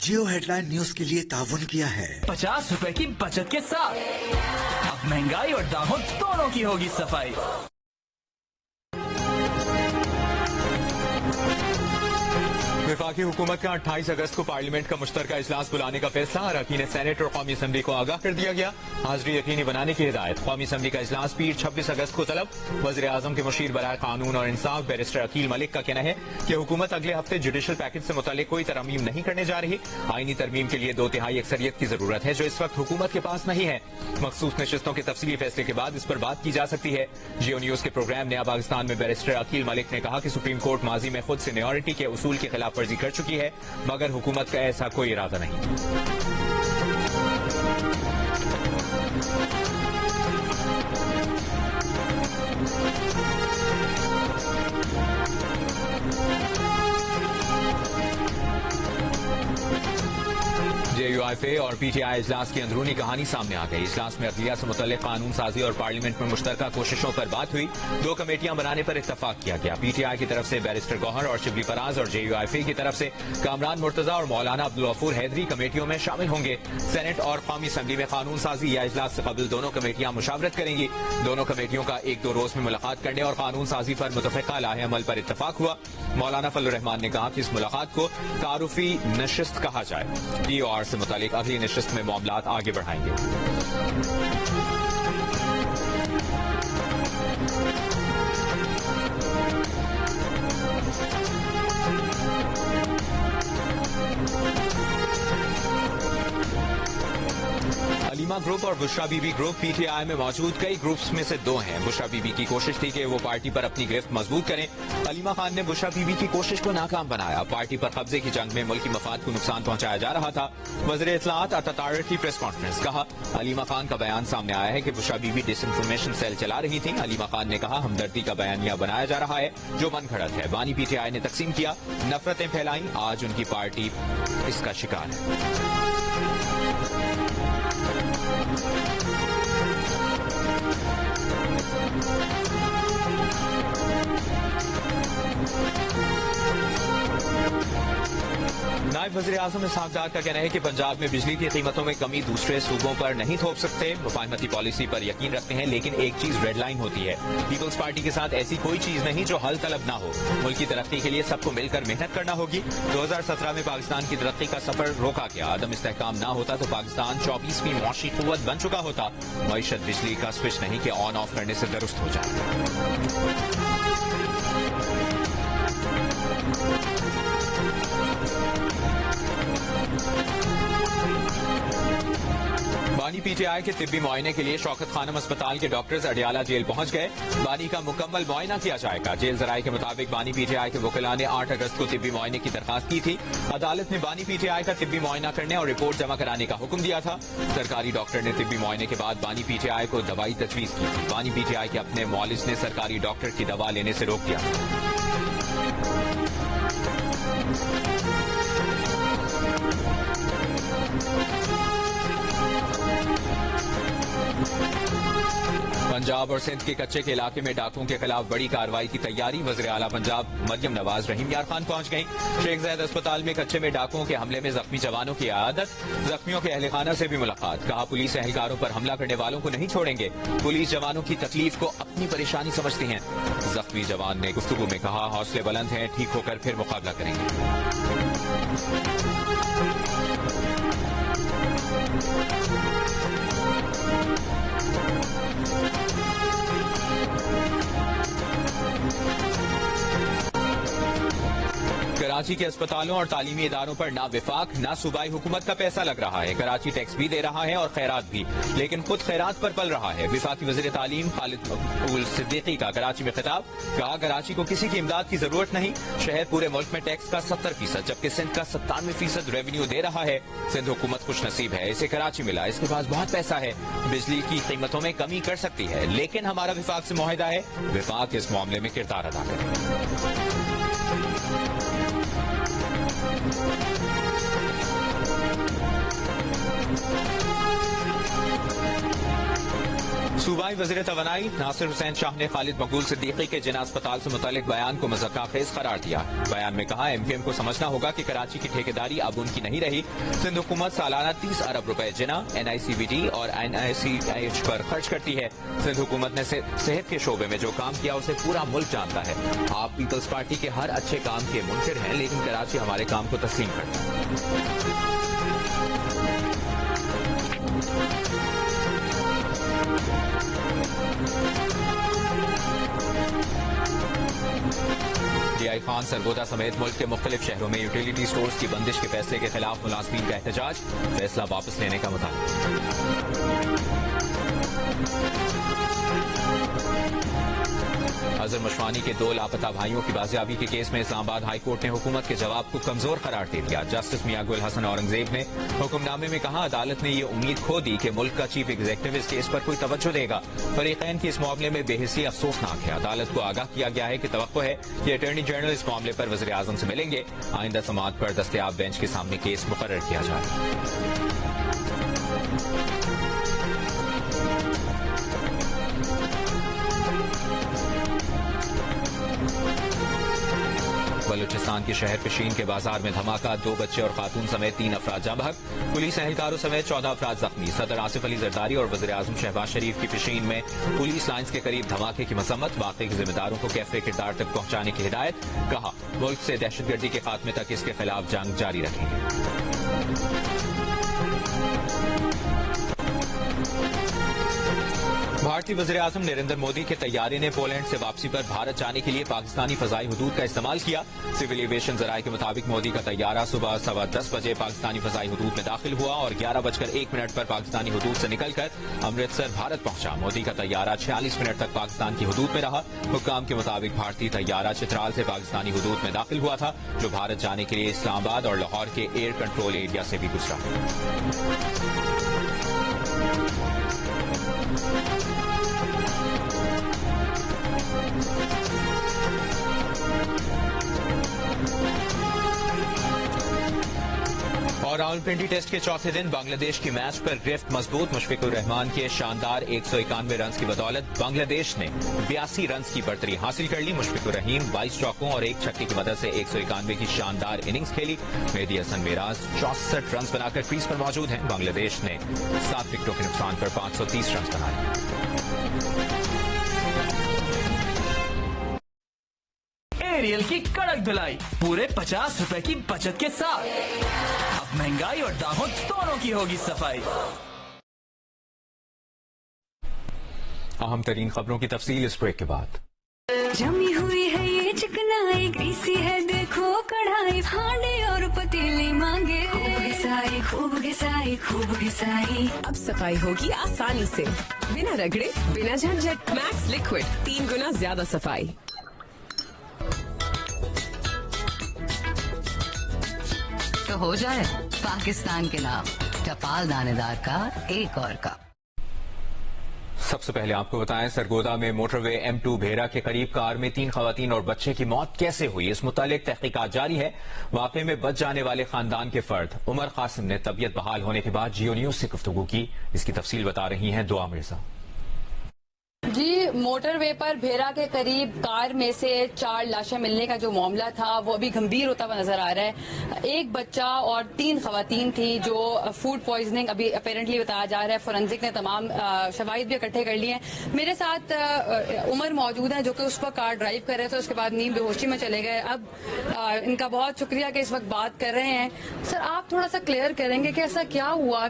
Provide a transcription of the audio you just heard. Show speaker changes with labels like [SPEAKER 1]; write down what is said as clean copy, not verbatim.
[SPEAKER 1] जियो headline news के लिए ताउन किया है
[SPEAKER 2] 50 रुपए की बचत के साथ। अब महंगाई और दामों दोनों की होगी सफाई।
[SPEAKER 3] वफाकी हुकूमत का 28 अगस्त को पार्लियामेंट का मुश्तरका इजलास बुलाने का फैसला। अरकान सेनेट और कौमी असम्बली को आगाह कर दिया गया। हाजिरी यकीनी बनाने की हिदायत। कौमी असम्बली का इजलास पीर 26 अगस्त को तलब। वज़ीर आज़म के मुशीर बराए कानून और इंसाफ बैरिस्टर अकील मलिक का कहना है कि हुकूमत अगले हफ्ते जुडिशल पैकेज से मुतालिक कोई तरमीम नहीं करने जा रही। आईनी तरमीम के लिए 2/3 अक्सरियत की जरूरत है, जो इस वक्त हुकूमत के पास नहीं है। मखसूस नशिस्तों के तफसीली फैसले के बाद इस पर बात की जा सकती है। जियो न्यूज के प्रोग्राम नया पाकिस्तान में बैरिस्टर अकील मलिक ने कहा कि सुप्रीम कोर्ट माजी में खुद सीनियरिटी के उसूल की खिलाफ वर्जी कर चुकी है, मगर हुकूमत का ऐसा कोई इरादा नहीं। JUIFA और PTI इजलास की अंदरूनी कहानी सामने आ गई। इजलास में अदलिया से मुतल्लिक कानून साजी और पार्लियामेंट में मुश्तरका कोशिशों पर बात हुई। 2 कमेटियां बनाने पर इत्तफाक किया गया। PTI की तरफ से बैरिस्टर गौहर और शिबली फराज और JUIFA की तरफ से कामरान मुर्तजा और मौलाना अब्दुल गफूर हैदरी कमेटियों में शामिल होंगे। सेनेट और कौमी असम्बली में कानून साजी या इजलास से कबल दोनों कमेटियां मुशावरत करेंगी। दोनों कमेटियों का 1-2 रोज में मुलाकात करने और कानून साजी पर मुतफ़िक़ा लाहे अमल पर इत्तफाक हुआ। मौलाना फजलुर रहमान ने कहा कि इस मुलाकात को तारुफी नशिस्त कहा जाए। DOR से मुतालिक अगली नशिस्त में मामलात आगे बढ़ाएंगे। अलीमा ग्रुप और बुशरा बीबी ग्रुप PTI में मौजूद कई ग्रुप्स में से 2 हैं। बुशरा बीबी की कोशिश थी कि वो पार्टी पर अपनी गिरफ्त मजबूत करें। अलीमा खान ने बुशरा बीबी की कोशिश को नाकाम बनाया। पार्टी पर कब्जे की जंग में मुल्की मफाद को नुकसान पहुंचाया जा रहा था। वज़ीर इत्तलाआत अतातार की प्रेस कॉन्फ्रेंस। कहा, अलीमा खान का बयान सामने आया है कि बुशरा बीबी डिसइंफॉर्मेशन सेल चला रही थी। अलीमा खान ने कहा, हमदर्दी का बयानिया बनाया जा रहा है जो मन घड़त है। बानी PTI ने तकसीम किया, नफरतें फैलाई। आज उनकी पार्टी इसका शिकार है। नायब वज़ीर आज़म इसहाक़ डार का कहना है कि पंजाब में बिजली की कीमतों में कमी दूसरे सूबों पर नहीं थोप सकते। मुफाहमती पॉलिसी पर यकीन रखते हैं, लेकिन एक चीज रेड लाइन होती है। पीपल्स पार्टी के साथ ऐसी कोई चीज नहीं जो हल तलब ना हो। मुल्क की तरक्की के लिए सबको मिलकर मेहनत करना होगी। 2017 में पाकिस्तान की तरक्की का सफर रोका गया। अदम इस्तेहकाम ना होता तो पाकिस्तान 24वीं मौशी कुव्वत बन चुका होता। मईशत बिजली का स्विच नहीं कि ऑन ऑफ करने से दुरुस्त हो जाए। बानी PTI के तिब्बी मुआयने के लिए शौकत खानम अस्पताल के डॉक्टर्स अडियाला जेल पहुंच गए। बानी का मुकम्मल मुआयना किया जाएगा। जेल जराये के मुताबिक बानी PTI के वकीला ने 8 अगस्त को तिब्बी मुआयने की दरखास्त की थी। अदालत ने बानी PTI का तिब्बी मुआयना करने और रिपोर्ट जमा कराने का हुक्म दिया था। सरकारी डॉक्टर ने तिब्बी मुआयने के बाद बानी PTI को दवाई तजवीज की थी। बानी PTI के अपने मौलिस ने सरकारी डॉक्टर की दवा लेने से रोक दिया। पंजाब और सिंध के कच्चे के इलाके में डाकुओं के खिलाफ बड़ी कार्रवाई की तैयारी। वज़ीर आला पंजाब मरियम नवाज रहीम यार खान पहुंच गईं। शेख ज़ैद अस्पताल में कच्चे में डाकुओं के हमले में जख्मी जवानों की आदत। जख्मियों के अहल खाना से भी मुलाकात। कहा, पुलिस एहलकारों पर हमला करने वालों को नहीं छोड़ेंगे। पुलिस जवानों की तकलीफ को अपनी परेशानी समझती हैं। जख्मी जवान ने गुफ्तगू में कहा, हौसले बुलंद हैं, ठीक होकर फिर मुकाबला करेंगे। कराची के अस्पतालों और तालीमी इदारों पर ना विफाक ना सूबाई हुकूमत का पैसा लग रहा है। कराची टैक्स भी दे रहा है और खैरात भी, लेकिन खुद खैरात पर पल रहा है। विफाकी वज़ीर तालीम खालिद मकबूल सिद्दीकी का कराची में खिताब। कहा, कराची को किसी की इमदाद की जरूरत नहीं। शहर पूरे मुल्क में टैक्स का 70%, जबकि सिंध का 97% रेवेन्यू दे रहा है। सिंध हुकूमत खुश नसीब है, इसे कराची मिला, इसके पास बहुत पैसा है। बिजली की कीमतों में कमी कर सकती है, लेकिन हमारा विफाक से मुआहिदा है, विफाक इस मामले में किरदार अदा करे। सूबाई वज़ीर तवानाई नासिर हुसैन शाह ने खालिद मकबूल सिद्दीकी के जिना अस्पताल से मुतालिक बयान को मज़क्का खेज करार दिया। बयान में कहा MQM को समझना होगा कि कराची की ठेकेदारी अब उनकी नहीं रही। सिंध हुकूमत सालाना 30 अरब रुपए जिना, NICVD और NICH पर खर्च करती है। सिंध हुकूमत ने सेहत के शोबे में जो काम किया उसे पूरा मुल्क जानता है। आप पीपल्स पार्टी के हर अच्छे काम के मुनकिर हैं, लेकिन कराची हमारे काम को तस्लीम करता है। DI खान सरगोदा समेत मुल्क के मुख्तलिफ शहरों में यूटिलिटी स्टोर्स की बंदिश के फैसले के खिलाफ मुलाजमीन का एहतजाज, फैसला वापस लेने का मुतालबा। अजहर मशवानी के 2 लापता भाइयों की बाजियाबी के केस में इस्लामाबाद हाई कोर्ट ने हुकूमत के जवाब को कमजोर करार दे दिया। जस्टिस मियां गुल हसन औरंगजेब ने हुक्मनामे में कहा, अदालत ने ये उम्मीद खो दी कि मुल्क का चीफ एग्जीक्यूटिव इस केस पर कोई तवज्जो देगा। फरीकैन की इस मामले में बेहिसी अफसोसनाक है। अदालत को आगाह किया गया है कि तवक्को है कि अटॉर्नी जनरल इस मामले पर वज़ीर आज़म से मिलेंगे। आइंदा समाअत पर दस्तयाब बेंच के सामने केस मुकर्रर किया जाए। बलूचिस्तान के शहर पिशीन के बाजार में धमाका, 2 बच्चे और खातून समेत 3 अफराद जाँ बहक। पुलिस एहलकारों समेत 14 अफराद जख्मी। सदर आसिफ अली जरदारी और वज़ीर आज़म शहबाज शरीफ की पिशीन में पुलिस लाइन्स के करीब धमाके की मजम्मत, वाक़े के जिम्मेदारों को कैफ़े किरदार तक पहुंचाने की हिदायत। कहा, मुल्क से दहशतगर्दी के खात्मे तक इसके खिलाफ जंग जारी रखेंगे। भारतीय वज़ीर आज़म नरेंद्र मोदी के तैयारे ने पोलैंड से वापसी पर भारत जाने के लिए पाकिस्तानी फजाई हुदूद का इस्तेमाल किया। सिविल एविएशन जराये के मुताबिक मोदी का तैयारा सुबह 10:15 बजे पाकिस्तानी फजाई हुदूद में दाखिल हुआ और 11:01 पर पाकिस्तानी हुदूद से निकलकर अमृतसर भारत पहुंचा। मोदी का तैयारा 46 मिनट तक पाकिस्तान की हुदूद में रहा। हुक्काम के मुताबिक भारतीय तैयारा चित्राल से पाकिस्तानी हुदूद में दाखिल हुआ था, जो भारत जाने के लिए इस्लामाबाद और लाहौर के एयर कंट्रोल एरिया से भी गुजरा। और रावलपिंडी टेस्ट के चौथे दिन बांग्लादेश की मैच पर गिरफ्त मजबूत। मुशफिकुर रहमान के शानदार 191 रन की बदौलत बांग्लादेश ने 82 रन की बढ़तरी हासिल कर ली। मुशफिकुर रहीम 22 चौकों और 1 छक्के की मदद से 191 की शानदार इनिंग्स खेली। मेहदी हसन मिराज 64 रन बनाकर क्रीज पर मौजूद हैं। बांग्लादेश ने 7 विकेटों के नुकसान पर 530 रन बनाए।
[SPEAKER 2] एरियल की कड़क धुलाई पूरे 50 रुपए की बचत के साथ। अब महंगाई और दामों दोनों की होगी सफाई।
[SPEAKER 3] अहम तरीन खबरों की तफसील इस ब्रेक के बाद।
[SPEAKER 4] जमी हुई है ये चिकनाई, ग्रीसी है देखो कढ़ाई, हांडे और पतीली मांगे, खूब घिसाई खूब घिसाई।
[SPEAKER 5] अब सफाई होगी आसानी से, बिना रगड़े बिना झंझट। मैक्स लिक्विड 3 गुना ज्यादा सफाई।
[SPEAKER 6] तो हो जाए पाकिस्तान के नाम टपाल दानेदार का एक और कप।
[SPEAKER 3] सबसे पहले आपको बताएं, सरगोदा में मोटरवे M2 भेरा के करीब कार में 3 खवातीन और बच्चे की मौत कैसे हुई, इस मुतालिक तहकीकात जारी है। वाकये में बच जाने वाले खानदान के फर्द उमर कासिम ने तबीयत बहाल होने के बाद जियो न्यूज से गुफ्तगू की। इसकी तफसील बता रही हैं दुआ मिर्जा।
[SPEAKER 7] जी, मोटरवे पर भेरा के करीब कार में से 4 लाशें मिलने का जो मामला था वो अभी गंभीर होता हुआ नजर आ रहा है। 1 बच्चा और 3 खवातीन थी जो फूड पॉइजनिंग अभी अपेरेंटली बताया जा रहा है। फोरेंसिक ने तमाम शवाहिद भी इकट्ठे कर लिए हैं। मेरे साथ उमर मौजूद है जो कि उस वक्त कार ड्राइव कर रहे थे, उसके बाद नींद बेहोशी में चले गए। अब इनका बहुत शुक्रिया कि इस वक्त बात कर रहे हैं। सर, आप थोड़ा सा क्लियर करेंगे कि ऐसा क्या हुआ